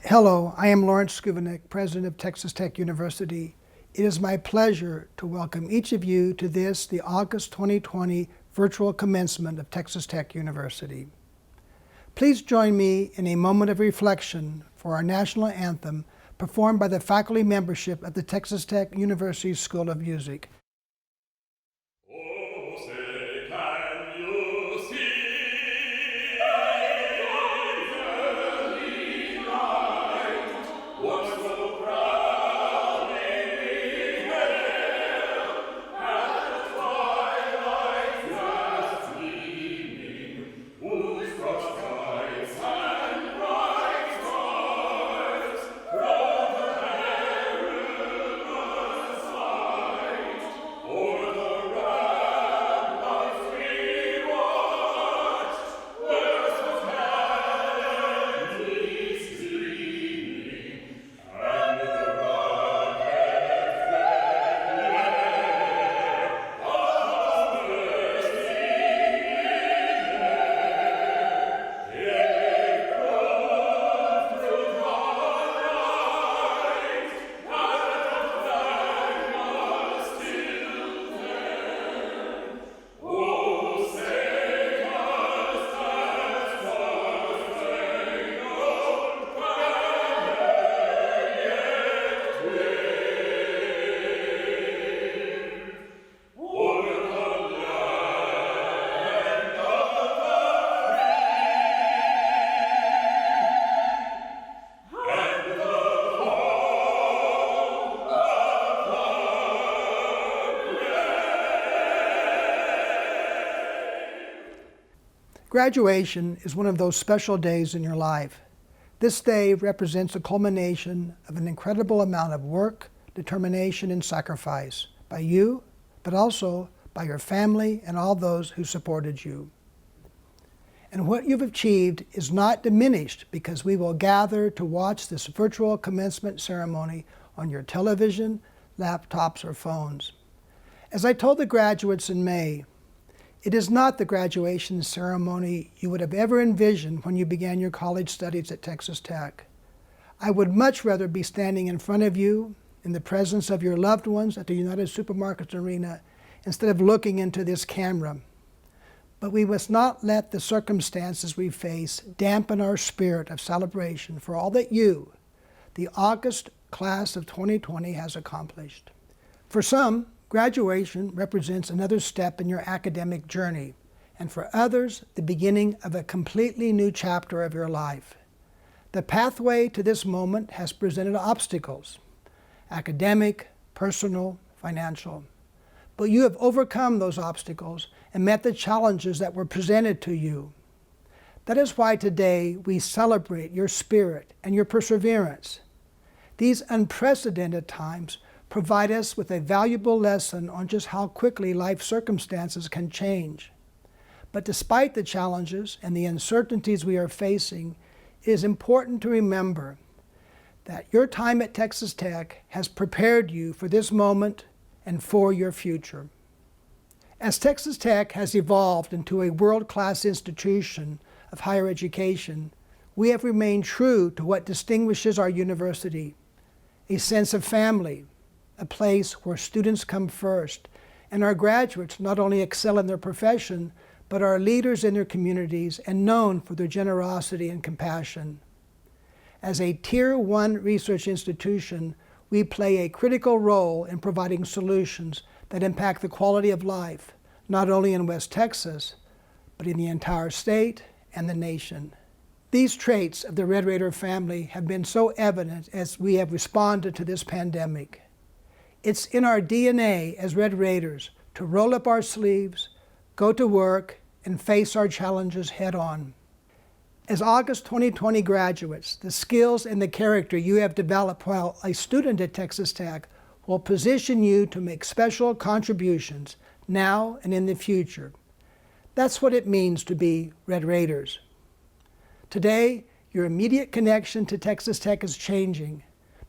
Hello, I am Lawrence Skuvanek, President of Texas Tech University. It is my pleasure to welcome each of you to this, the August 2020 virtual commencement of Texas Tech University. Please join me in a moment of reflection for our national anthem performed by the faculty membership of the Texas Tech University School of Music. Graduation is one of those special days in your life. This day represents the culmination of an incredible amount of work, determination, and sacrifice by you, but also by your family and all those who supported you. And what you've achieved is not diminished because we will gather to watch this virtual commencement ceremony on your television, laptops, or phones. As I told the graduates in May, it is not the graduation ceremony you would have ever envisioned when you began your college studies at Texas Tech. I would much rather be standing in front of you in the presence of your loved ones at the United Supermarkets Arena instead of looking into this camera. But we must not let the circumstances we face dampen our spirit of celebration for all that you, the August class of 2020, has accomplished. For some, graduation represents another step in your academic journey, and for others, the beginning of a completely new chapter of your life. The pathway to this moment has presented obstacles, academic, personal, financial. But you have overcome those obstacles and met the challenges that were presented to you. That is why today we celebrate your spirit and your perseverance. These unprecedented times provide us with a valuable lesson on just how quickly life circumstances can change. But despite the challenges and the uncertainties we are facing, it is important to remember that your time at Texas Tech has prepared you for this moment and for your future. As Texas Tech has evolved into a world-class institution of higher education, we have remained true to what distinguishes our university: a sense of family, a place where students come first, and our graduates not only excel in their profession, but are leaders in their communities and known for their generosity and compassion. As a Tier 1 research institution, we play a critical role in providing solutions that impact the quality of life, not only in West Texas, but in the entire state and the nation. These traits of the Red Raider family have been so evident as we have responded to this pandemic. It's in our DNA as Red Raiders to roll up our sleeves, go to work, and face our challenges head on. As August 2020 graduates, the skills and the character you have developed while a student at Texas Tech will position you to make special contributions now and in the future. That's what it means to be Red Raiders. Today, your immediate connection to Texas Tech is changing,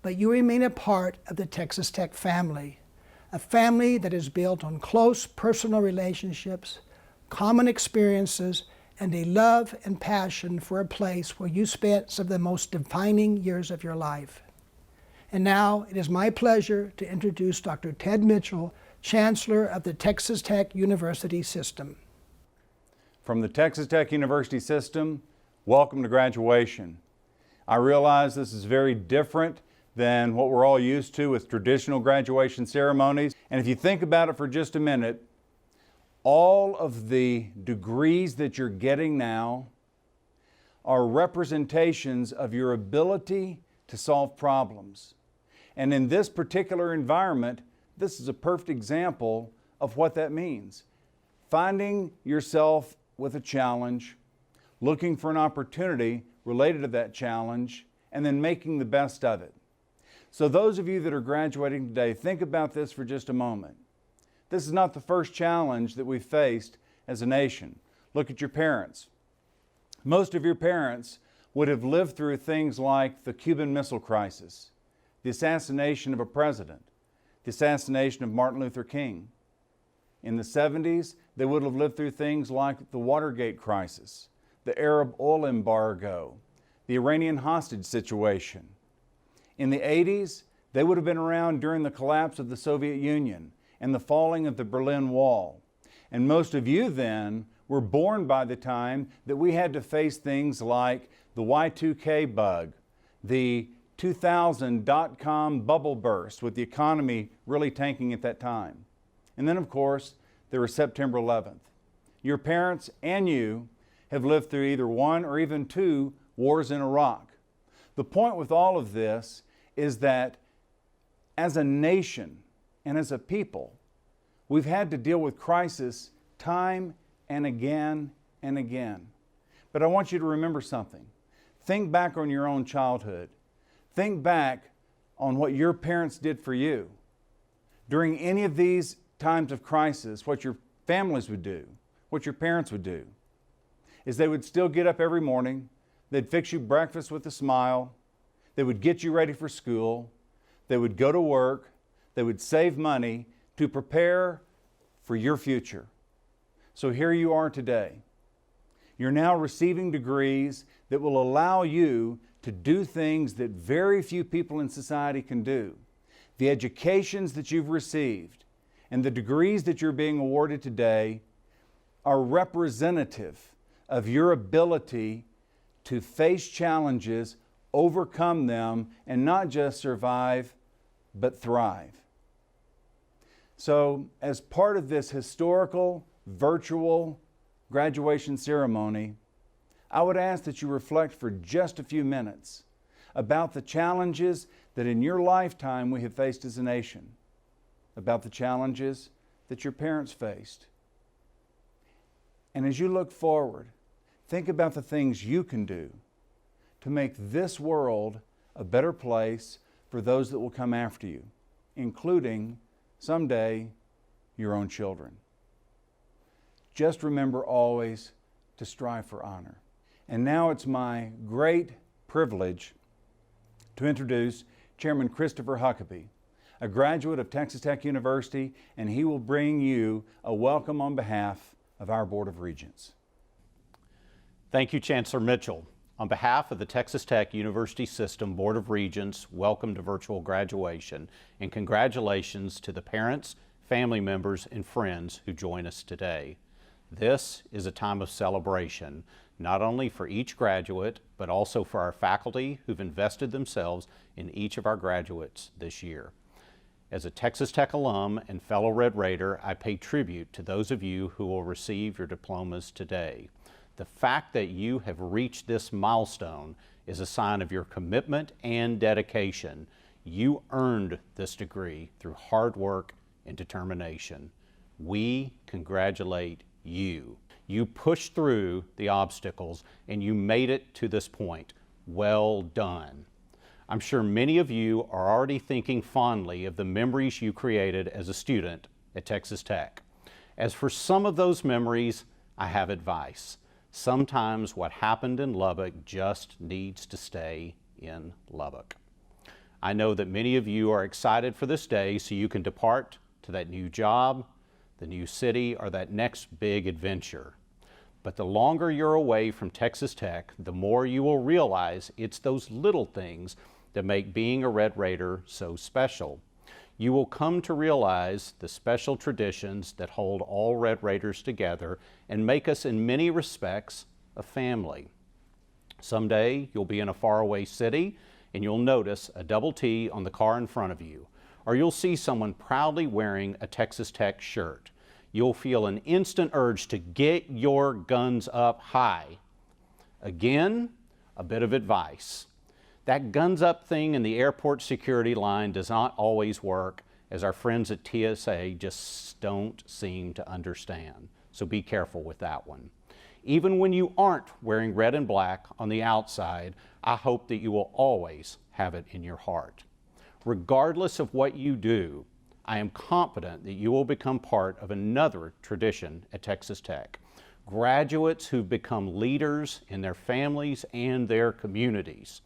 but you remain a part of the Texas Tech family, a family that is built on close personal relationships, common experiences, and a love and passion for a place where you spent some of the most defining years of your life. And now it is my pleasure to introduce Dr. Ted Mitchell, Chancellor of the Texas Tech University System. From the Texas Tech University System, welcome to graduation. I realize this is very different than what we're all used to with traditional graduation ceremonies. And if you think about it for just a minute, all of the degrees that you're getting now are representations of your ability to solve problems. And in this particular environment, this is a perfect example of what that means. Finding yourself with a challenge, looking for an opportunity related to that challenge, and then making the best of it. So those of you that are graduating today, think about this for just a moment. This is not the first challenge that we've faced as a nation. Look at your parents. Most of your parents would have lived through things like the Cuban Missile Crisis, the assassination of a president, the assassination of Martin Luther King. In the 70s, they would have lived through things like the Watergate crisis, the Arab oil embargo, the Iranian hostage situation. In the 80s, they would have been around during the collapse of the Soviet Union and the falling of the Berlin Wall. And most of you then were born by the time that we had to face things like the Y2K bug, the 2000 dot-com bubble burst with the economy really tanking at that time. And then of course, there was September 11th. Your parents and you have lived through either one or even two wars in Iraq. The point with all of this is that as a nation, and as a people, we've had to deal with crisis time and again and again. But I want you to remember something. Think back on your own childhood. Think back on what your parents did for you. During any of these times of crisis, what your families would do, what your parents would do, is they would still get up every morning, they'd fix you breakfast with a smile, they would get you ready for school, they would go to work, they would save money to prepare for your future. So here you are today. You're now receiving degrees that will allow you to do things that very few people in society can do. The educations that you've received and the degrees that you're being awarded today are representative of your ability to face challenges, overcome them, and not just survive, but thrive. So, as part of this historical, virtual graduation ceremony, I would ask that you reflect for just a few minutes about the challenges that in your lifetime we have faced as a nation, about the challenges that your parents faced. And as you look forward, think about the things you can do to make this world a better place for those that will come after you, including someday your own children. Just remember always to strive for honor. And now it's my great privilege to introduce Chairman Christopher Huckabee, a graduate of Texas Tech University, and he will bring you a welcome on behalf of our Board of Regents. Thank you, Chancellor Mitchell. On behalf of the Texas Tech University System Board of Regents, welcome to virtual graduation, and congratulations to the parents, family members, and friends who join us today. This is a time of celebration, not only for each graduate, but also for our faculty who've invested themselves in each of our graduates this year. As a Texas Tech alum and fellow Red Raider, I pay tribute to those of you who will receive your diplomas today. The fact that you have reached this milestone is a sign of your commitment and dedication. You earned this degree through hard work and determination. We congratulate you. You pushed through the obstacles and you made it to this point. Well done. I'm sure many of you are already thinking fondly of the memories you created as a student at Texas Tech. As for some of those memories, I have advice. Sometimes what happened in Lubbock just needs to stay in Lubbock. I know that many of you are excited for this day so you can depart to that new job, the new city, or that next big adventure. But the longer you're away from Texas Tech, the more you will realize it's those little things that make being a Red Raider so special. You will come to realize the special traditions that hold all Red Raiders together and make us in many respects a family. Someday you'll be in a faraway city and you'll notice a double T on the car in front of you, or you'll see someone proudly wearing a Texas Tech shirt. You'll feel an instant urge to get your guns up high. Again, a bit of advice. That guns up thing in the airport security line does not always work, as our friends at TSA just don't seem to understand. So be careful with that one. Even when you aren't wearing red and black on the outside, I hope that you will always have it in your heart. Regardless of what you do, I am confident that you will become part of another tradition at Texas Tech. Graduates who've become leaders in their families and their communities.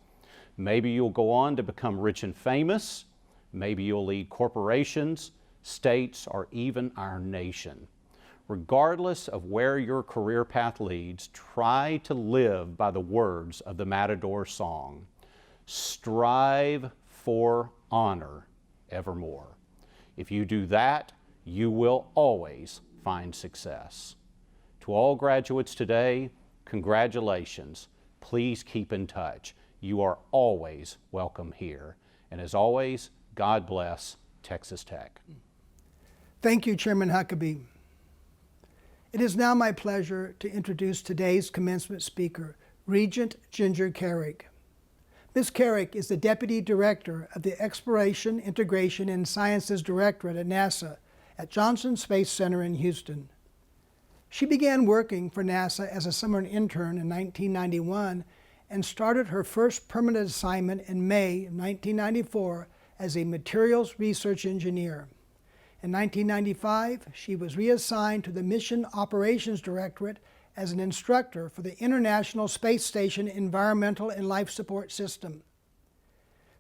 Maybe you'll go on to become rich and famous. Maybe you'll lead corporations, states, or even our nation. Regardless of where your career path leads, try to live by the words of the Matador song. Strive for honor evermore. If you do that, you will always find success. To all graduates today, congratulations. Please keep in touch. You are always welcome here. And as always, God bless Texas Tech. Thank you, Chairman Huckabee. It is now my pleasure to introduce today's commencement speaker, Regent Ginger Carrick. Ms. Carrick is the Deputy Director of the Exploration, Integration, and Sciences Directorate at NASA at Johnson Space Center in Houston. She began working for NASA as a summer intern in 1991 and started her first permanent assignment in May 1994 as a materials research engineer. In 1995, she was reassigned to the Mission Operations Directorate as an instructor for the International Space Station Environmental and Life Support System.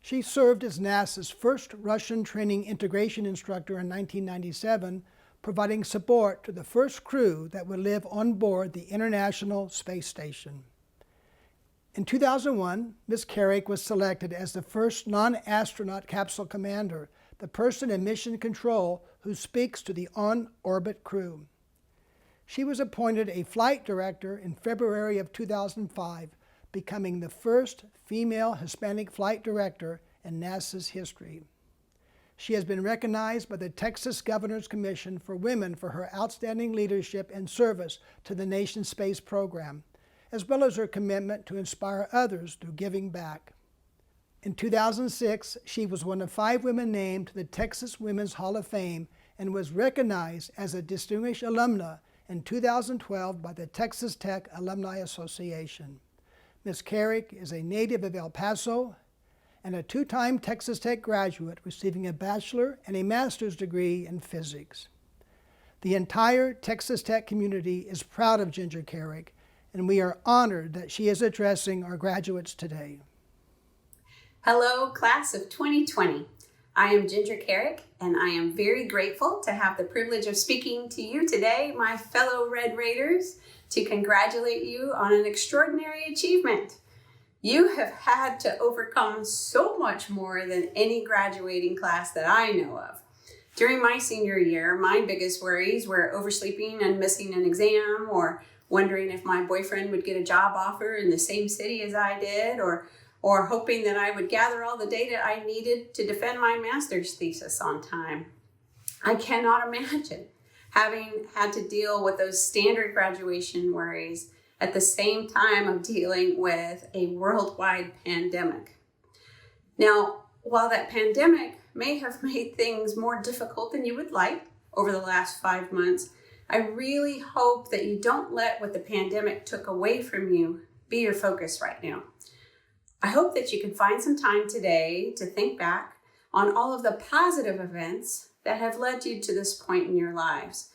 She served as NASA's first Russian training integration instructor in 1997, providing support to the first crew that would live on board the International Space Station. In 2001, Ms. Carrick was selected as the first non-astronaut capsule commander, the person in mission control who speaks to the on-orbit crew. She was appointed a flight director in February of 2005, becoming the first female Hispanic flight director in NASA's history. She has been recognized by the Texas Governor's Commission for Women for her outstanding leadership and service to the nation's space program, as well as her commitment to inspire others through giving back. In 2006, she was one of 5 women named to the Texas Women's Hall of Fame and was recognized as a distinguished alumna in 2012 by the Texas Tech Alumni Association. Ms. Carrick is a native of El Paso and a 2-time Texas Tech graduate receiving a bachelor and a master's degree in physics. The entire Texas Tech community is proud of Ginger Carrick, and we are honored that she is addressing our graduates today. Hello, class of 2020. I am Ginger Carrick, and I am very grateful to have the privilege of speaking to you today, my fellow Red Raiders, to congratulate you on an extraordinary achievement. You have had to overcome so much more than any graduating class that I know of. During my senior year, my biggest worries were oversleeping and missing an exam, or wondering if my boyfriend would get a job offer in the same city as I did, or hoping that I would gather all the data I needed to defend my master's thesis on time. I cannot imagine having had to deal with those standard graduation worries at the same time of dealing with a worldwide pandemic. Now, while that pandemic may have made things more difficult than you would like over the last 5 months, I really hope that you don't let what the pandemic took away from you be your focus right now. I hope that you can find some time today to think back on all of the positive events that have led you to this point in your lives.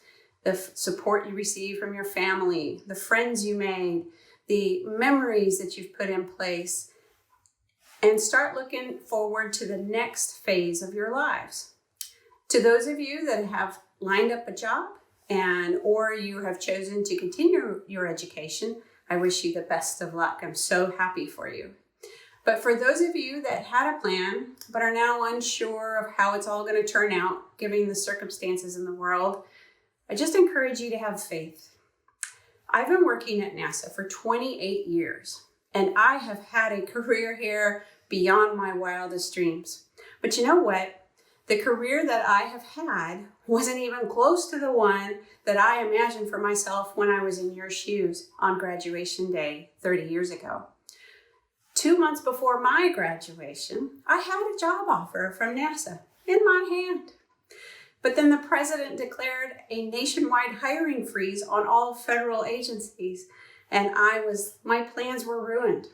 The support you received from your family, the friends you made, the memories that you've put in place, and start looking forward to the next phase of your lives. To those of you that have lined up a job, or you have chosen to continue your education, I wish you the best of luck. I'm so happy for you. But for those of you that had a plan but are now unsure of how it's all going to turn out, given the circumstances in the world, I just encourage you to have faith. I've been working at NASA for 28 years, and I have had a career here beyond my wildest dreams. But you know what? The career that I have had wasn't even close to the one that I imagined for myself when I was in your shoes on graduation day 30 years ago. 2 months before my graduation, I had a job offer from NASA in my hand. But then the president declared a nationwide hiring freeze on all federal agencies, and my plans were ruined.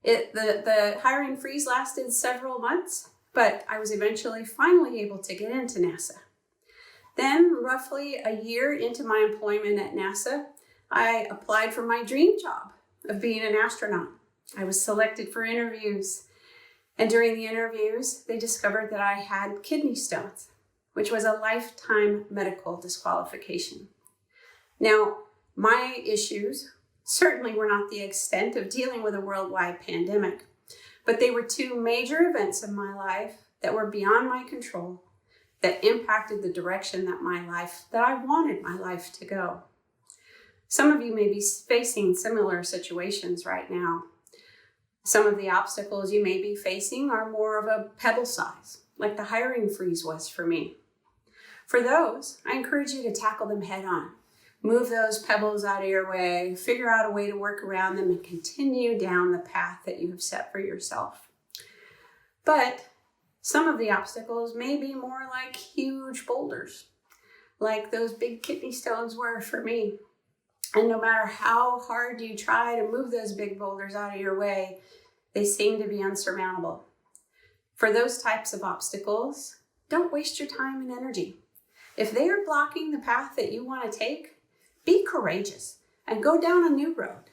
The hiring freeze lasted several months, but I was finally able to get into NASA. Then, roughly a year into my employment at NASA, I applied for my dream job of being an astronaut. I was selected for interviews, and during the interviews, they discovered that I had kidney stones, which was a lifetime medical disqualification. Now, my issues certainly were not the extent of dealing with a worldwide pandemic, but they were two major events in my life that were beyond my control, that impacted the direction that I wanted my life to go. Some of you may be facing similar situations right now. Some of the obstacles you may be facing are more of a pebble size, like the hiring freeze was for me. For those, I encourage you to tackle them head on. Move those pebbles out of your way, figure out a way to work around them, and continue down the path that you have set for yourself. But some of the obstacles may be more like huge boulders, like those big kidney stones were for me. And no matter how hard you try to move those big boulders out of your way, they seem to be unsurmountable. For those types of obstacles, don't waste your time and energy. If they are blocking the path that you want to take, be courageous and go down a new road.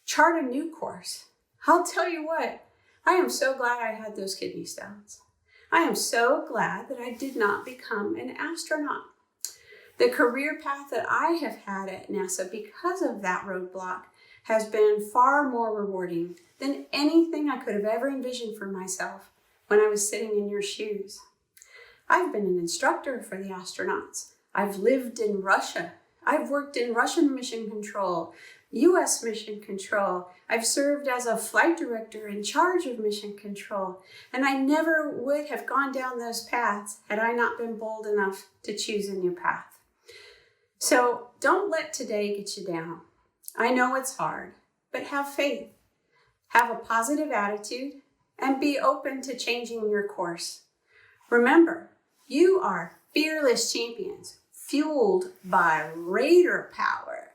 Chart a new course. I'll tell you what, I am so glad I had those kidney stones. I am so glad that I did not become an astronaut. The career path that I have had at NASA because of that roadblock has been far more rewarding than anything I could have ever envisioned for myself when I was sitting in your shoes. I've been an instructor for the astronauts. I've lived in Russia. I've worked in Russian mission control, U.S. mission control. I've served as a flight director in charge of mission control. And I never would have gone down those paths had I not been bold enough to choose a new path. So don't let today get you down. I know it's hard, but have faith. Have a positive attitude and be open to changing your course. Remember, you are fearless champions, fueled by Raider power.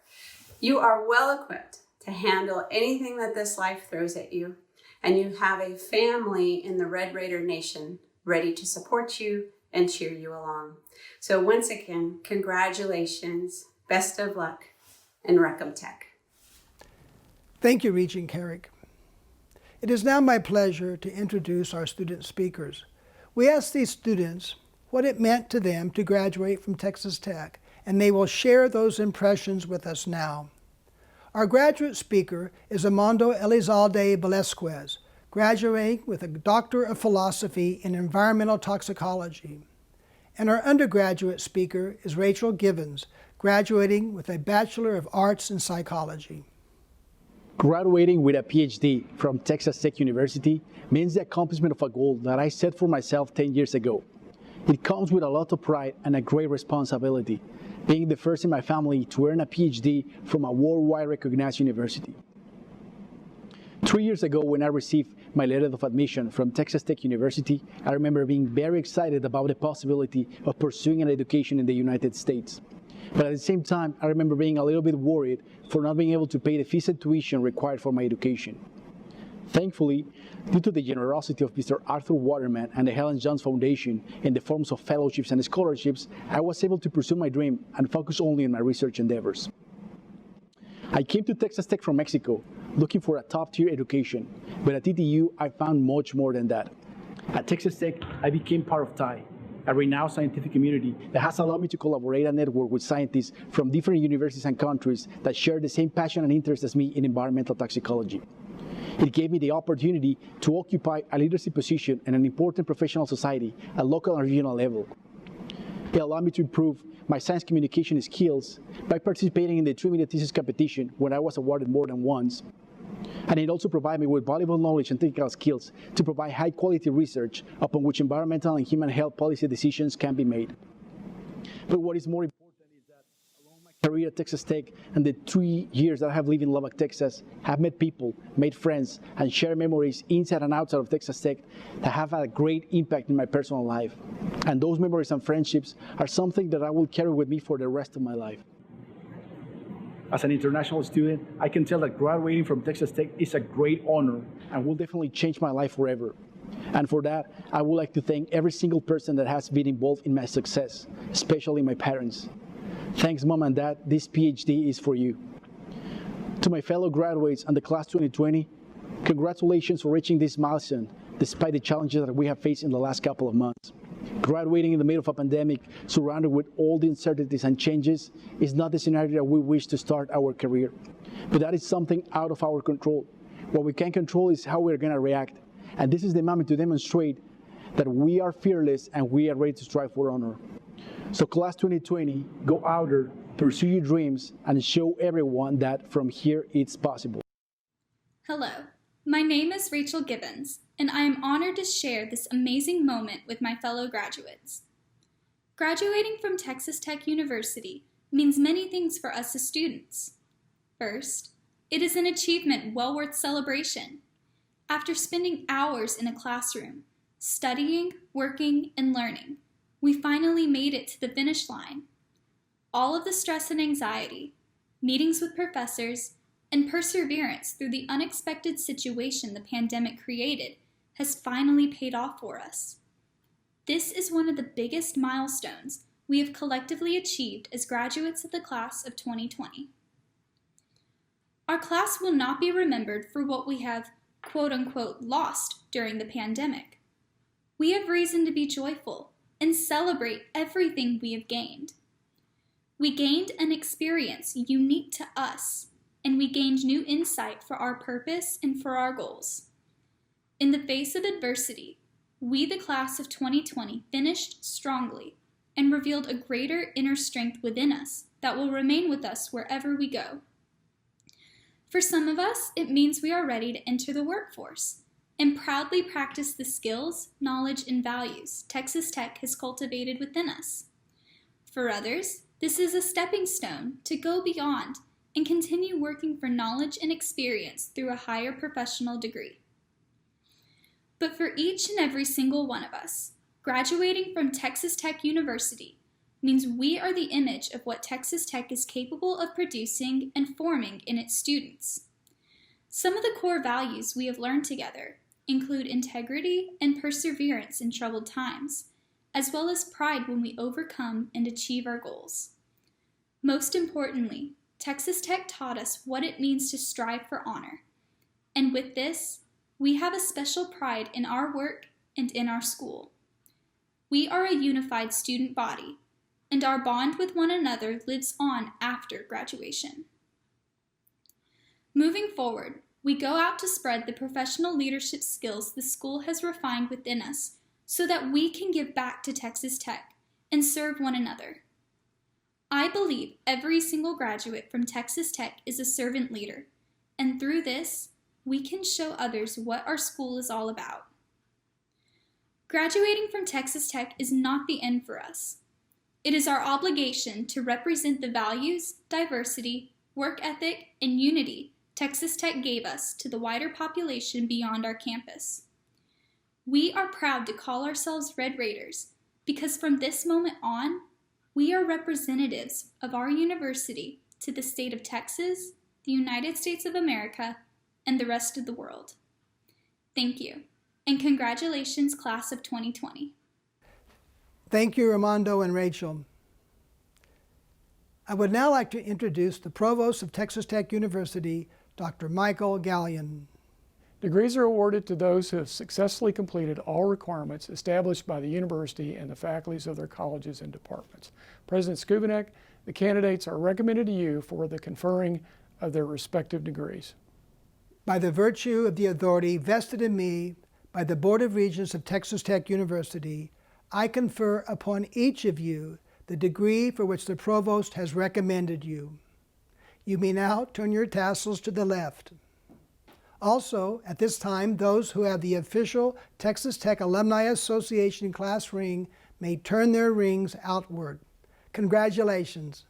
You are well equipped to handle anything that this life throws at you, and you have a family in the Red Raider Nation ready to support you and cheer you along. So once again, congratulations, best of luck, and Recom Tech. Thank you, Regent Carrick. It is now my pleasure to introduce our student speakers. We asked these students what it meant to them to graduate from Texas Tech, and they will share those impressions with us now. Our graduate speaker is Armando Elizalde Velasquez, graduating with a Doctor of Philosophy in Environmental Toxicology. And our undergraduate speaker is Rachel Givens, graduating with a Bachelor of Arts in Psychology. Graduating with a PhD from Texas Tech University means the accomplishment of a goal that I set for myself 10 years ago. It comes with a lot of pride and a great responsibility, being the first in my family to earn a PhD from a worldwide recognized university. 3 years ago, when I received my letter of admission from Texas Tech University, I remember being very excited about the possibility of pursuing an education in the United States. But at the same time, I remember being a little bit worried for not being able to pay the fees and tuition required for my education. Thankfully, due to the generosity of Mr. Arthur Waterman and the Helen Johns Foundation in the forms of fellowships and scholarships, I was able to pursue my dream and focus only on my research endeavors. I came to Texas Tech from Mexico, looking for a top-tier education, but at TTU, I found much more than that. At Texas Tech, I became part of TIE, a renowned scientific community that has allowed me to collaborate and network with scientists from different universities and countries that share the same passion and interest as me in environmental toxicology. It gave me the opportunity to occupy a leadership position in an important professional society at local and regional level. It allowed me to improve my science communication skills by participating in the 3-minute thesis competition when I was awarded more than once. And it also provided me with valuable knowledge and technical skills to provide high-quality research upon which environmental and human health policy decisions can be made. But what is more important is that along my career at Texas Tech and the 3 years that I have lived in Lubbock, Texas, I have met people, made friends, and shared memories inside and outside of Texas Tech that have had a great impact in my personal life. And those memories and friendships are something that I will carry with me for the rest of my life. As an international student, I can tell that graduating from Texas Tech is a great honor and will definitely change my life forever. And for that, I would like to thank every single person that has been involved in my success, especially my parents. Thanks, Mom and Dad, this PhD is for you. To my fellow graduates and the class 2020, congratulations for reaching this milestone, despite the challenges that we have faced in the last couple of months. Graduating in the middle of a pandemic, surrounded with all the uncertainties and changes, is not the scenario that we wish to start our career. But that is something out of our control. What we can control is how we're going to react. And this is the moment to demonstrate that we are fearless and we are ready to strive for honor. So class 2020, go out there, pursue your dreams, and show everyone that from here it's possible. Hello, my name is Rachel Gibbons, and I am honored to share this amazing moment with my fellow graduates. Graduating from Texas Tech University means many things for us as students. First, it is an achievement well worth celebration. After spending hours in a classroom, studying, working, and learning, we finally made it to the finish line. All of the stress and anxiety, meetings with professors, and perseverance through the unexpected situation the pandemic created has finally paid off for us. This is one of the biggest milestones we have collectively achieved as graduates of the class of 2020. Our class will not be remembered for what we have quote-unquote lost during the pandemic. We have reason to be joyful and celebrate everything we have gained. We gained an experience unique to us, and we gained new insight for our purpose and for our goals. In the face of adversity, we, the class of 2020, finished strongly and revealed a greater inner strength within us that will remain with us wherever we go. For some of us, it means we are ready to enter the workforce and proudly practice the skills, knowledge, and values Texas Tech has cultivated within us. For others, this is a stepping stone to go beyond and continue working for knowledge and experience through a higher professional degree. But for each and every single one of us, graduating from Texas Tech University means we are the image of what Texas Tech is capable of producing and forming in its students. Some of the core values we have learned together include integrity and perseverance in troubled times, as well as pride when we overcome and achieve our goals. Most importantly, Texas Tech taught us what it means to strive for honor. And with this, we have a special pride in our work and in our school. We are a unified student body, and our bond with one another lives on after graduation. Moving forward, we go out to spread the professional leadership skills the school has refined within us so that we can give back to Texas Tech and serve one another. I believe every single graduate from Texas Tech is a servant leader, and through this, we can show others what our school is all about. Graduating from Texas Tech is not the end for us. It is our obligation to represent the values, diversity, work ethic, and unity Texas Tech gave us to the wider population beyond our campus. We are proud to call ourselves Red Raiders because from this moment on, we are representatives of our university to the state of Texas, the United States of America, and the rest of the world. Thank you, and congratulations, class of 2020. Thank you, Armando and Rachel. I would now like to introduce the Provost of Texas Tech University, Dr. Michael Gallion. Degrees are awarded to those who have successfully completed all requirements established by the university and the faculties of their colleges and departments. President Skubanek, the candidates are recommended to you for the conferring of their respective degrees. By the virtue of the authority vested in me by the Board of Regents of Texas Tech University, I confer upon each of you the degree for which the Provost has recommended you. You may now turn your tassels to the left. Also, at this time, those who have the official Texas Tech Alumni Association class ring may turn their rings outward. Congratulations.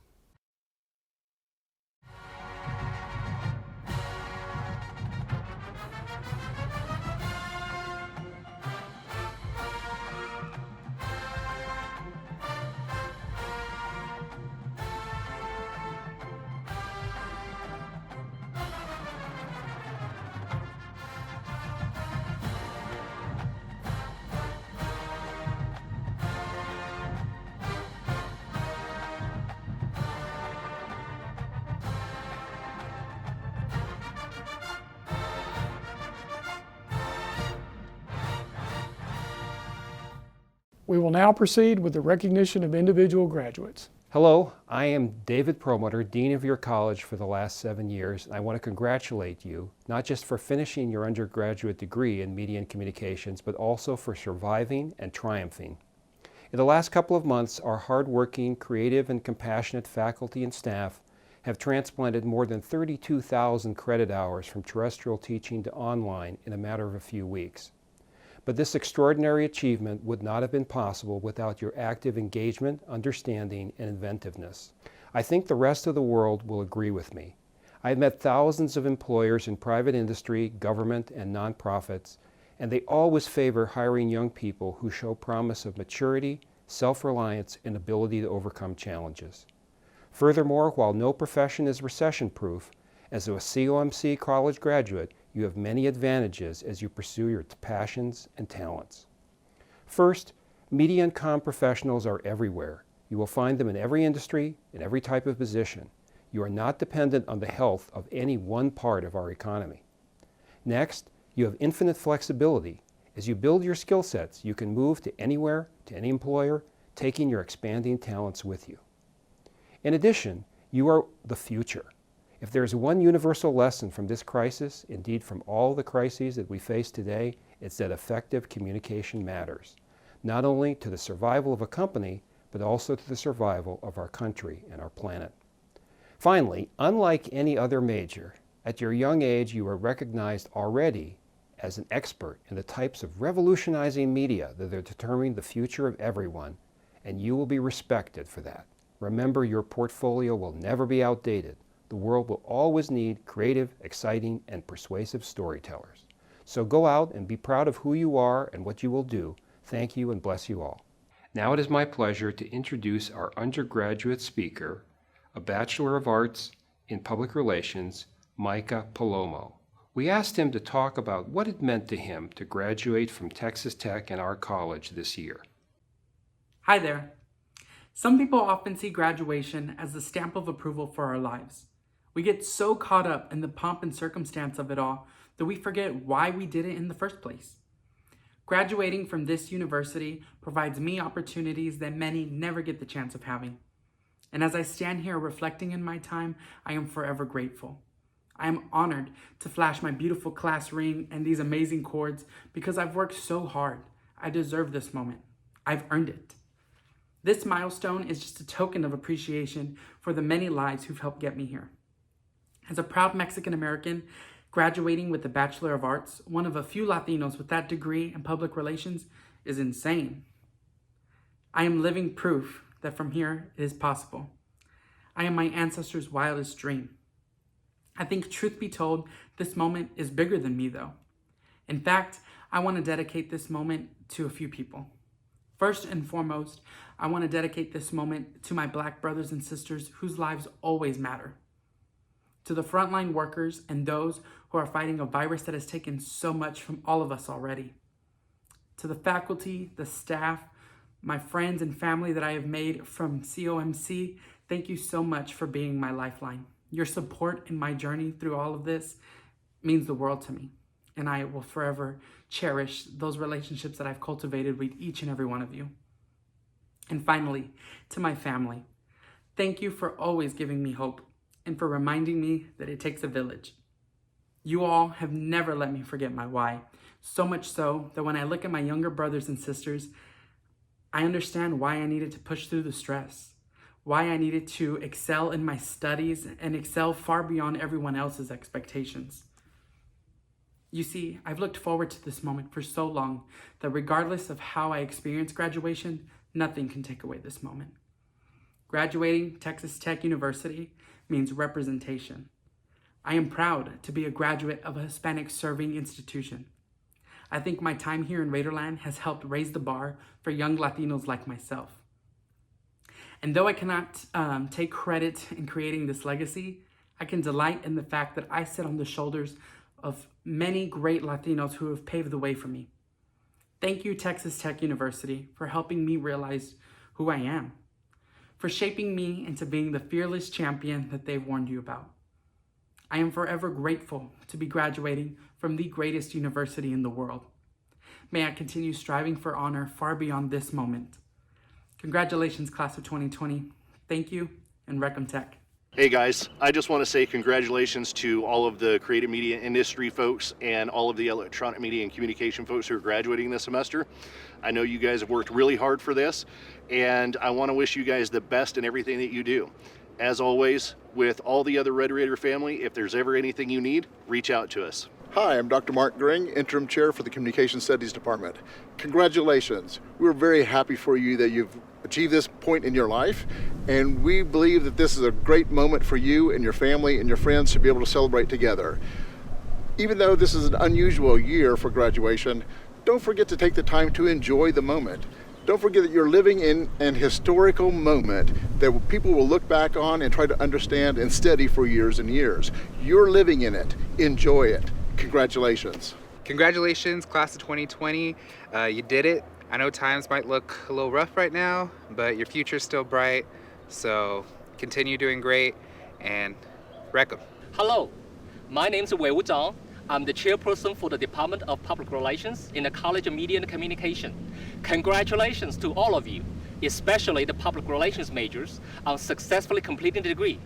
We will now proceed with the recognition of individual graduates. Hello, I am David Perlmutter, Dean of your college for the last 7 years, and I want to congratulate you, not just for finishing your undergraduate degree in Media and Communications, but also for surviving and triumphing. In the last couple of months, our hardworking, creative, and compassionate faculty and staff have transplanted more than 32,000 credit hours from terrestrial teaching to online in a matter of a few weeks. But this extraordinary achievement would not have been possible without your active engagement, understanding, and inventiveness. I think the rest of the world will agree with me. I've met thousands of employers in private industry, government, and nonprofits, and they always favor hiring young people who show promise of maturity, self-reliance, and ability to overcome challenges. Furthermore, while no profession is recession-proof, as a COMC college graduate, you have many advantages as you pursue your passions and talents. First, media and comm professionals are everywhere. You will find them in every industry, in every type of position. You are not dependent on the health of any one part of our economy. Next, you have infinite flexibility. As you build your skill sets, you can move to anywhere, to any employer, taking your expanding talents with you. In addition, you are the future. If there is one universal lesson from this crisis, indeed from all the crises that we face today, it's that effective communication matters, not only to the survival of a company, but also to the survival of our country and our planet. Finally, unlike any other major, at your young age you are recognized already as an expert in the types of revolutionizing media that are determining the future of everyone, and you will be respected for that. Remember, your portfolio will never be outdated. The world will always need creative, exciting, and persuasive storytellers. So go out and be proud of who you are and what you will do. Thank you and bless you all. Now it is my pleasure to introduce our undergraduate speaker, a Bachelor of Arts in Public Relations, Micah Palomo. We asked him to talk about what it meant to him to graduate from Texas Tech and our college this year. Hi there. Some people often see graduation as the stamp of approval for our lives. We get so caught up in the pomp and circumstance of it all that we forget why we did it in the first place. Graduating from this university provides me opportunities that many never get the chance of having. And as I stand here reflecting in my time, I am forever grateful. I am honored to flash my beautiful class ring and these amazing cords because I've worked so hard. I deserve this moment. I've earned it. This milestone is just a token of appreciation for the many lives who've helped get me here. As a proud Mexican American, graduating with a Bachelor of Arts, one of a few Latinos with that degree in public relations, is insane. I am living proof that from here it is possible. I am my ancestors' wildest dream. I think, truth be told, this moment is bigger than me though. In fact, I want to dedicate this moment to a few people. First and foremost, I want to dedicate this moment to my Black brothers and sisters whose lives always matter. To the frontline workers and those who are fighting a virus that has taken so much from all of us already. To the faculty, the staff, my friends and family that I have made from COMC, thank you so much for being my lifeline. Your support in my journey through all of this means the world to me. and I will forever cherish those relationships that I've cultivated with each and every one of you. And finally, to my family, thank you for always giving me hope and for reminding me that it takes a village. You all have never let me forget my why, so much so that when I look at my younger brothers and sisters, I understand why I needed to push through the stress, why I needed to excel in my studies and excel far beyond everyone else's expectations. You see, I've looked forward to this moment for so long that regardless of how I experience graduation, nothing can take away this moment. Graduating Texas Tech University means representation. I am proud to be a graduate of a Hispanic serving institution. I think my time here in Raiderland has helped raise the bar for young Latinos like myself. And though I cannot take credit in creating this legacy, I can delight in the fact that I sit on the shoulders of many great Latinos who have paved the way for me. Thank you, Texas Tech University, for helping me realize who I am, for shaping me into being the fearless champion that they've warned you about. I am forever grateful to be graduating from the greatest university in the world. May I continue striving for honor far beyond this moment. Congratulations, class of 2020. Thank you, and Recom Tech. Hey guys, I just want to say congratulations to all of the creative media industry folks and all of the electronic media and communication folks who are graduating this semester. I know you guys have worked really hard for this, and I want to wish you guys the best in everything that you do. As always, with all the other Red Raider family, if there's ever anything you need, reach out to us. Hi, I'm Dr. Mark Gring, Interim Chair for the Communication Studies Department. Congratulations. We're very happy for you that you've achieved this point in your life, and we believe that this is a great moment for you and your family and your friends to be able to celebrate together. Even though this is an unusual year for graduation, don't forget to take the time to enjoy the moment. Don't forget that you're living in an historical moment that people will look back on and try to understand and study for years and years. You're living in it. Enjoy it. Congratulations. Congratulations, class of 2020. You did it. I know times might look a little rough right now, but your future's still bright. So continue doing great and wreck 'em. Hello, my name is Wei Wu Zhang. I'm the chairperson for the Department of Public Relations in the College of Media and Communication. Congratulations to all of you, especially the public relations majors, on successfully completing the degree.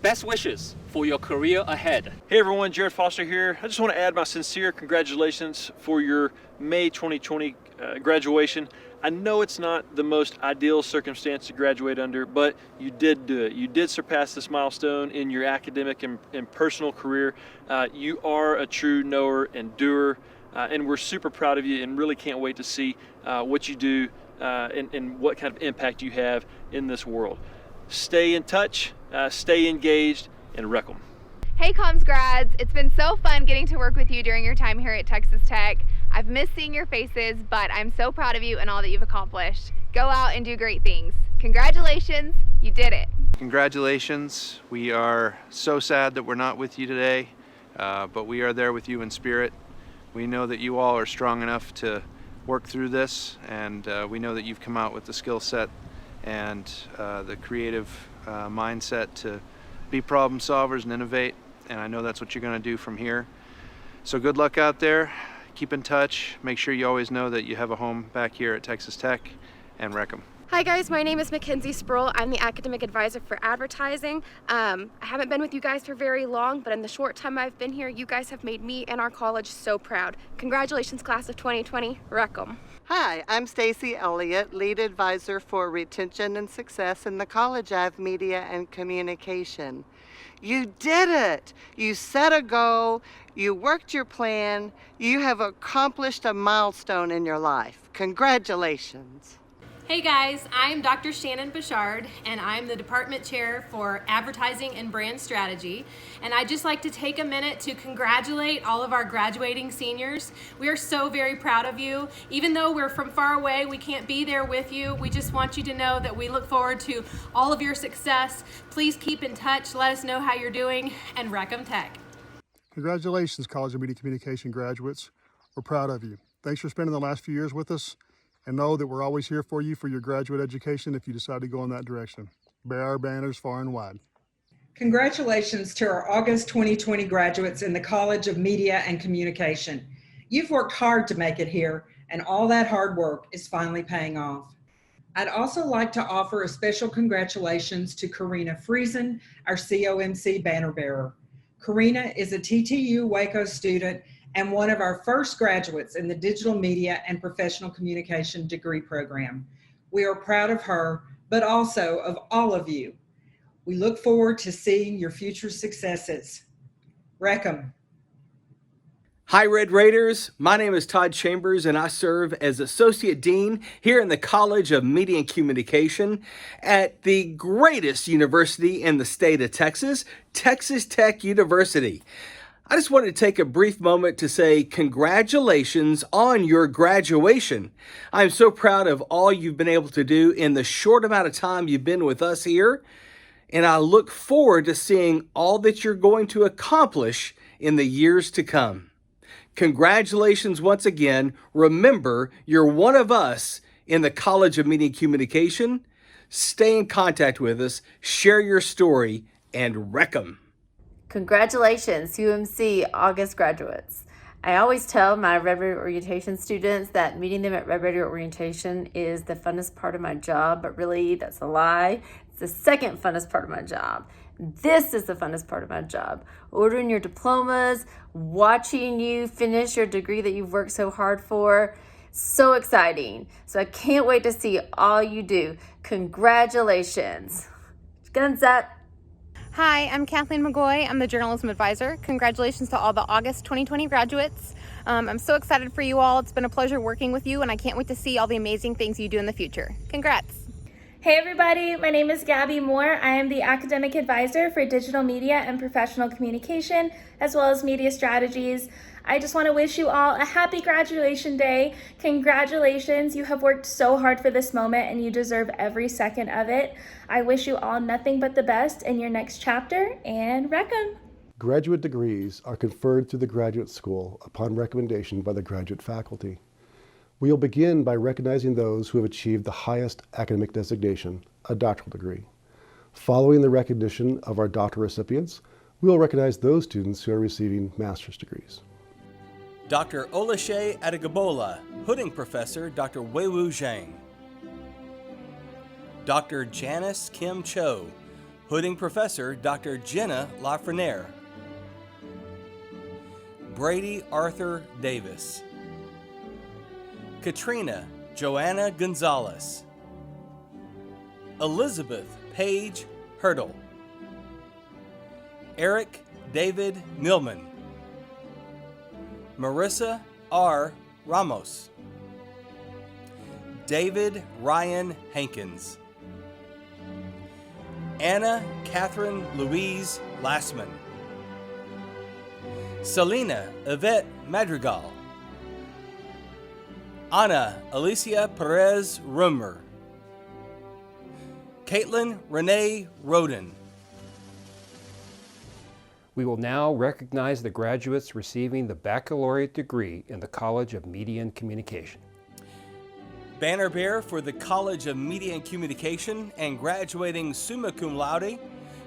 Best wishes for your career ahead. Hey everyone, Jared Foster here. I just want to add my sincere congratulations for your May 2020 graduation. I know it's not the most ideal circumstance to graduate under, but you did do it. You did surpass this milestone in your academic and personal career. You are a true knower and doer, and we're super proud of you and really can't wait to see what you do and what kind of impact you have in this world. Stay in touch, stay engaged, and wreck 'em. Hey Comms grads, it's been so fun getting to work with you during your time here at Texas Tech. I've missed seeing your faces, but I'm so proud of you and all that you've accomplished. Go out and do great things. Congratulations, you did it. Congratulations. We are so sad that we're not with you today, but we are there with you in spirit. We know that you all are strong enough to work through this, and we know that you've come out with the skill set and the creative mindset to be problem solvers and innovate, and I know that's what you're going to do from here. So good luck out there. Keep in touch. Make sure you always know that you have a home back here at Texas Tech, and wreck 'em. Hi guys, my name is Mackenzie Sproul. I'm the academic advisor for advertising. I haven't been with you guys for very long, but in the short time I've been here, you guys have made me and our college so proud. Congratulations, class of 2020. Wreck 'em. Hi, I'm Stacy Elliott, lead advisor for retention and success in the College of Media and Communication. You did it! You set a goal, you worked your plan, you have accomplished a milestone in your life. Congratulations. Hey guys, I'm Dr. Shannon Bouchard, and I'm the department chair for advertising and brand strategy. And I'd just like to take a minute to congratulate all of our graduating seniors. We are so very proud of you. Even though we're from far away, we can't be there with you. We just want you to know that we look forward to all of your success. Please keep in touch, let us know how you're doing, and wreck 'em Tech. Congratulations, College of Media Communication graduates. We're proud of you. Thanks for spending the last few years with us, and know that we're always here for you for your graduate education if you decide to go in that direction. Bear our banners far and wide. Congratulations to our August 2020 graduates in the College of Media and Communication. You've worked hard to make it here, and all that hard work is finally paying off. I'd also like to offer a special congratulations to Karina Friesen, our COMC banner bearer. Karina is a TTU Waco student and one of our first graduates in the Digital Media and Professional Communication degree program. We are proud of her, but also of all of you. We look forward to seeing your future successes. Wreck-'em. Hi, Red Raiders. My name is Todd Chambers, and I serve as Associate Dean here in the College of Media and Communication at the greatest university in the state of Texas, Texas Tech University. I just wanted to take a brief moment to say congratulations on your graduation. I'm so proud of all you've been able to do in the short amount of time you've been with us here, and I look forward to seeing all that you're going to accomplish in the years to come. Congratulations once again. Remember, you're one of us in the College of Media and Communication. Stay in contact with us, share your story, and wreck 'em. Congratulations, UMC August graduates. I always tell my Red Raider orientation students that meeting them at Red Raider orientation is the funnest part of my job, but really that's a lie. It's the second funnest part of my job. This is the funnest part of my job. Ordering your diplomas, watching you finish your degree that you've worked so hard for. So exciting. So I can't wait to see all you do. Congratulations. Guns up. Hi, I'm Kathleen McGoy. I'm the Journalism Advisor. Congratulations to all the August 2020 graduates. I'm so excited for you all. It's been a pleasure working with you, and I can't wait to see all the amazing things you do in the future. Congrats. Hey everybody, my name is Gabby Moore. I am the Academic Advisor for Digital Media and Professional Communication, as well as Media Strategies. I just want to wish you all a happy graduation day. Congratulations, you have worked so hard for this moment and you deserve every second of it. I wish you all nothing but the best in your next chapter, and wreck 'em. Graduate degrees are conferred through the graduate school upon recommendation by the graduate faculty. We will begin by recognizing those who have achieved the highest academic designation, a doctoral degree. Following the recognition of our doctoral recipients, we will recognize those students who are receiving master's degrees. Dr. Olashe Adegabola, Hooding Professor, Dr. Weiwu Zhang. Dr. Janice Kim Cho, Hooding Professor, Dr. Jenna Lafreniere. Brady Arthur Davis. Katrina Joanna Gonzalez. Elizabeth Paige Hurdle. Eric David Millman. Marissa R. Ramos. David Ryan Hankins. Anna Catherine Louise Lassman. Selena Yvette Madrigal. Ana Alicia Perez Rummer. Caitlin Renee Roden. We will now recognize the graduates receiving the baccalaureate degree in the College of Media and Communication. Banner bearer for the College of Media and Communication and graduating summa cum laude,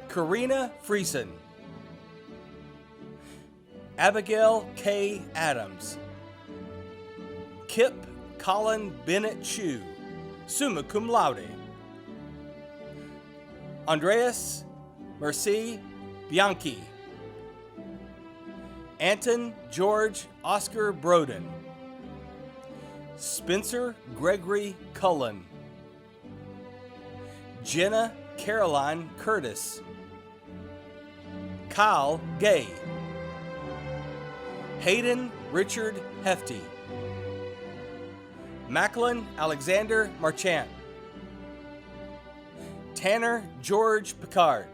Karina Friesen. Abigail K. Adams. Kip Colin Bennett Chu, summa cum laude. Andreas Mercy Bianchi. Anton George Oscar Broden. Spencer Gregory Cullen. Jenna Caroline Curtis. Kyle Gay. Hayden Richard Hefty. Macklin Alexander Marchant. Tanner George Picard.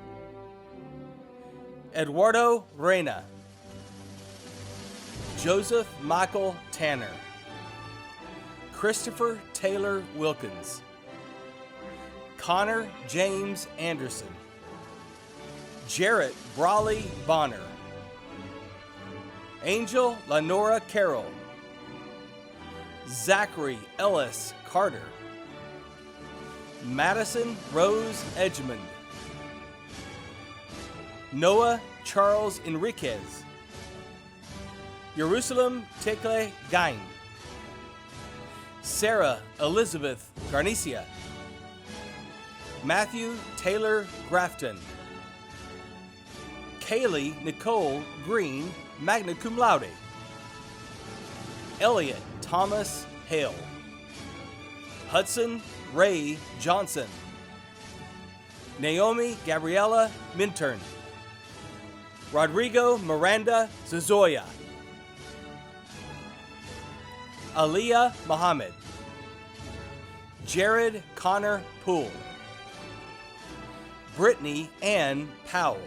Eduardo Reyna. Joseph Michael Tanner. Christopher Taylor Wilkins. Connor James Anderson. Jarrett Brawley Bonner. Angel Lenora Carroll. Zachary Ellis Carter. Madison Rose Edgemond. Noah Charles Enriquez, Jerusalem Tekle Gain, Sarah Elizabeth Garnicia, Matthew Taylor Grafton, Kaylee Nicole Green, magna cum laude, Elliot Thomas Hale, Hudson Ray Johnson, Naomi Gabriela Minturn, Rodrigo Miranda Zazoya, Aliyah Muhammad, Jared Connor Poole, Brittany Ann Powell,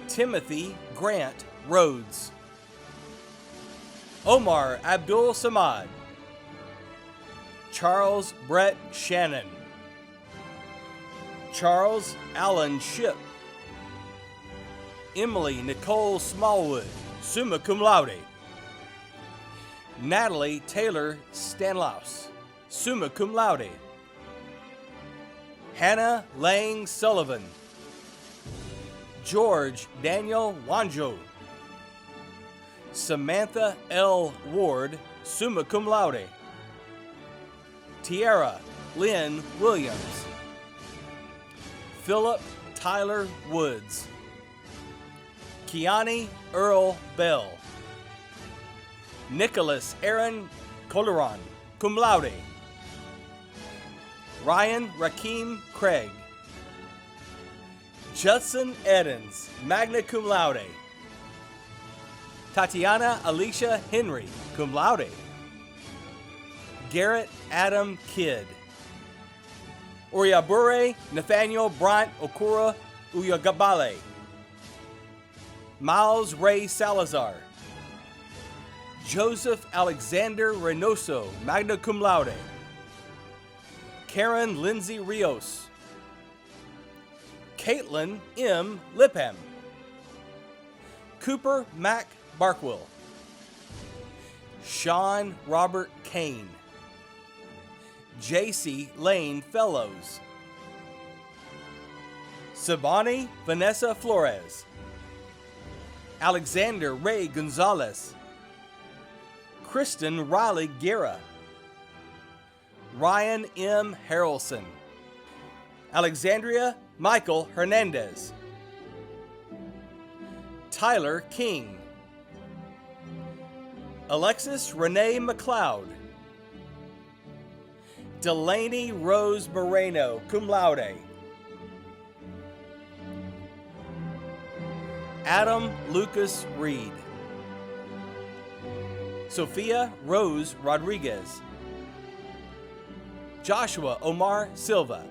Timothy Grant Rhodes, Omar Abdul Samad, Charles Brett Shannon, Charles Allen Ship, Emily Nicole Smallwood, summa cum laude, Natalie Taylor Stanlaus, summa cum laude, Hannah Lang Sullivan, George Daniel Wanjo, Samantha L. Ward, summa cum laude, Tiara Lynn Williams, Philip Tyler Woods, Kiani Earl Bell, Nicholas Aaron Coleron, cum laude, Ryan Rakeem Craig, Judson Edens, magna cum laude, Tatiana Alicia Henry, cum laude, Garrett Adam Kidd, Oriabure Nathaniel Bryant Okura Uyagabale, Miles Ray Salazar, Joseph Alexander Reynoso, magna cum laude, Karen Lindsay Rios, Caitlin M. Lipham, Cooper Mac Barkwell, Sean Robert Kane, J.C. Lane Fellows, Sabani Vanessa Flores, Alexander Ray Gonzalez, Kristen Riley Guerra, Ryan M. Harrelson, Alexandria Michael Hernandez, Tyler King, Alexis Renee McLeod, Delaney Rose Moreno, cum laude, Adam Lucas Reed, Sophia Rose Rodriguez, Joshua Omar Silva,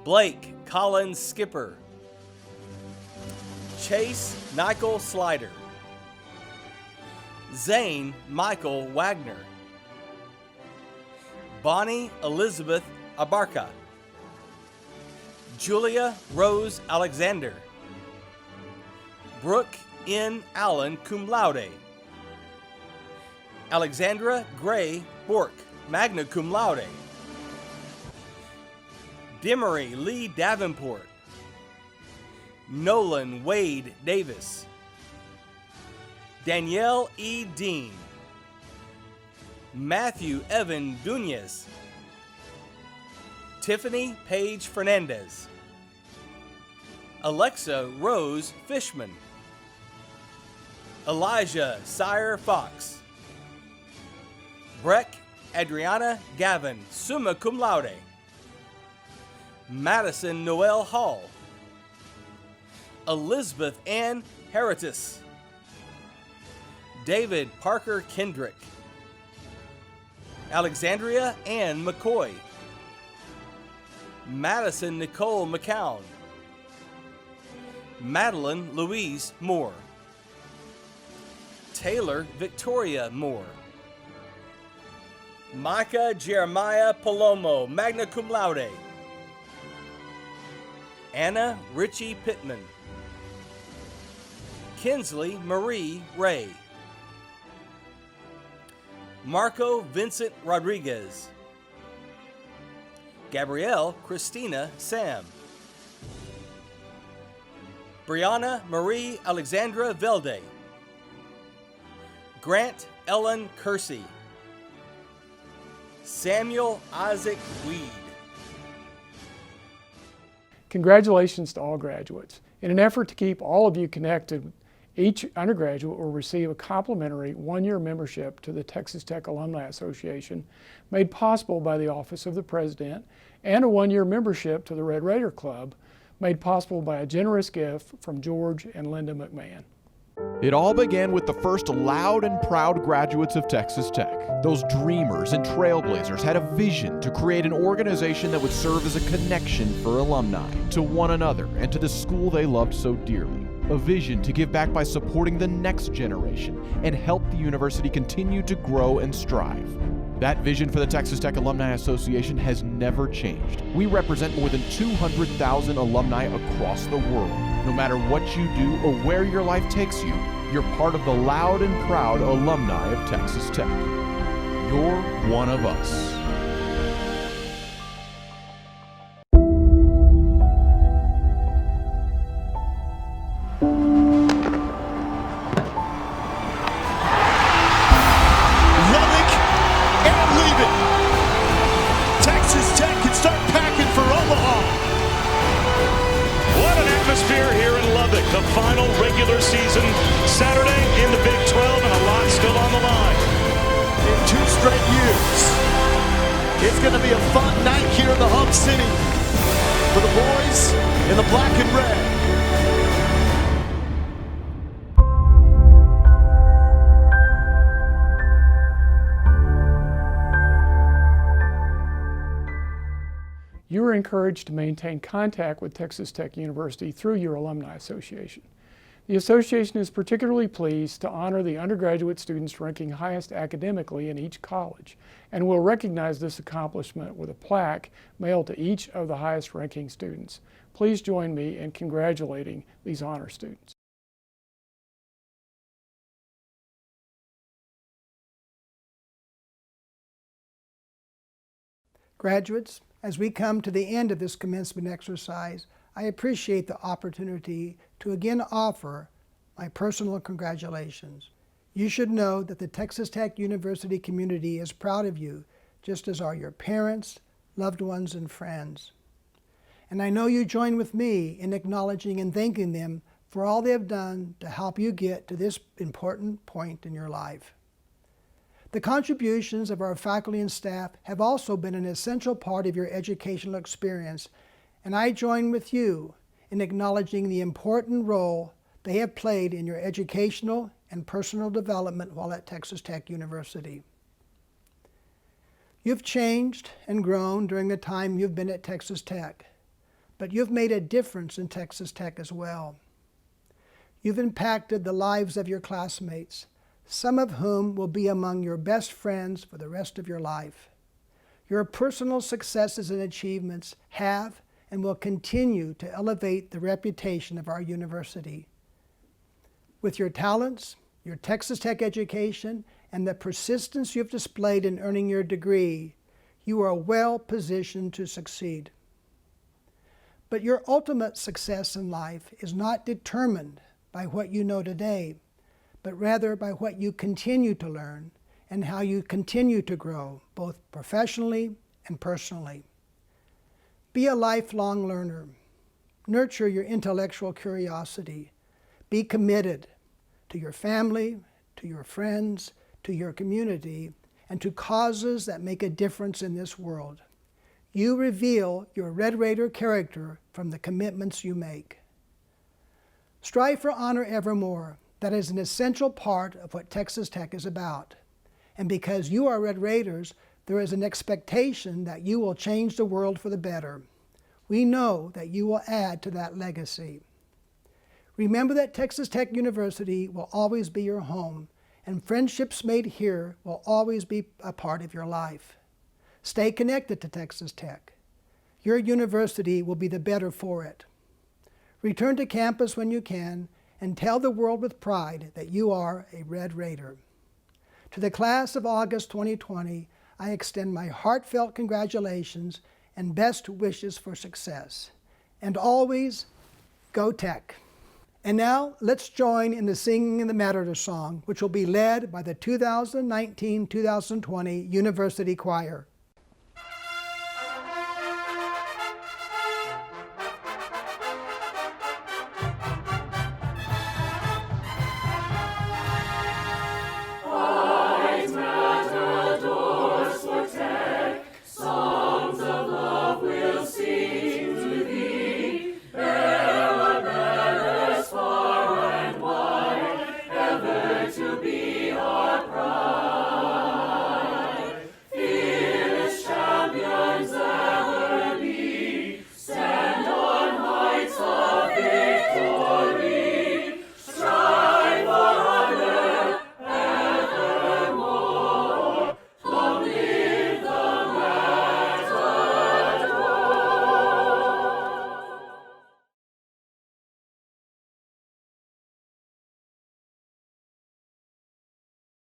Blake Collins Skipper, Chase Michael Slider, Zane Michael Wagner, Bonnie Elizabeth Abarca, Julia Rose Alexander, Brooke N. Allen cum laude, Alexandra Gray Bork, magna cum laude, Demery Lee Davenport, Nolan Wade Davis, Danielle E. Dean, Matthew Evan Dunez, Tiffany Paige Fernandez, Alexa Rose Fishman, Elijah Sire Fox, Breck Adriana Gavin, summa cum laude, Madison Noel Hall, Elizabeth Ann Heritis, David Parker Kendrick, Alexandria Ann McCoy, Madison Nicole McCown, Madeline Louise Moore, Taylor Victoria Moore, Micah Jeremiah Palomo, magna cum laude, Anna Richie Pittman, Kinsley Marie Ray, Marco Vincent Rodriguez, Gabrielle Christina Sam, Brianna Marie Alexandra Velde, Grant Ellen Kersey, Samuel Isaac Weed. Congratulations to all graduates. In an effort to keep all of you connected, each undergraduate will receive a complimentary one-year membership to the Texas Tech Alumni Association, made possible by the Office of the President, and a one-year membership to the Red Raider Club, made possible by a generous gift from George and Linda McMahon. It all began with the first loud and proud graduates of Texas Tech. Those dreamers and trailblazers had a vision to create an organization that would serve as a connection for alumni to one another and to the school they loved so dearly. A vision to give back by supporting the next generation and help the university continue to grow and strive. That vision for the Texas Tech Alumni Association has never changed. We represent more than 200,000 alumni across the world. No matter what you do or where your life takes you, you're part of the loud and proud alumni of Texas Tech. You're one of us. The final regular season Saturday in the Big 12, and a lot still on the line. In 2 straight years, it's going to be a fun night here in the Hub City for the boys in the black and red. You are encouraged to maintain contact with Texas Tech University through your Alumni Association. The association is particularly pleased to honor the undergraduate students ranking highest academically in each college, and will recognize this accomplishment with a plaque mailed to each of the highest ranking students. Please join me in congratulating these honor students. Graduates, as we come to the end of this commencement exercise, I appreciate the opportunity to again offer my personal congratulations. You should know that the Texas Tech University community is proud of you, just as are your parents, loved ones, and friends. And I know you join with me in acknowledging and thanking them for all they have done to help you get to this important point in your life. The contributions of our faculty and staff have also been an essential part of your educational experience, and I join with you in acknowledging the important role they have played in your educational and personal development while at Texas Tech University. You've changed and grown during the time you've been at Texas Tech, but you've made a difference in Texas Tech as well. You've impacted the lives of your classmates, some of whom will be among your best friends for the rest of your life. Your personal successes and achievements have and will continue to elevate the reputation of our university. With your talents, your Texas Tech education, and the persistence you've displayed in earning your degree, you are well positioned to succeed. But your ultimate success in life is not determined by what you know today, but rather by what you continue to learn and how you continue to grow, both professionally and personally. Be a lifelong learner. Nurture your intellectual curiosity. Be committed to your family, to your friends, to your community, and to causes that make a difference in this world. You reveal your Red Raider character from the commitments you make. Strive for honor evermore. That is an essential part of what Texas Tech is about. And because you are Red Raiders, there is an expectation that you will change the world for the better. We know that you will add to that legacy. Remember that Texas Tech University will always be your home, and friendships made here will always be a part of your life. Stay connected to Texas Tech. Your university will be the better for it. Return to campus when you can, and tell the world with pride that you are a Red Raider. To the class of August 2020, I extend my heartfelt congratulations and best wishes for success. And always, go Tech. And now, let's join in the singing of the Matter song, which will be led by the 2019-2020 University Choir.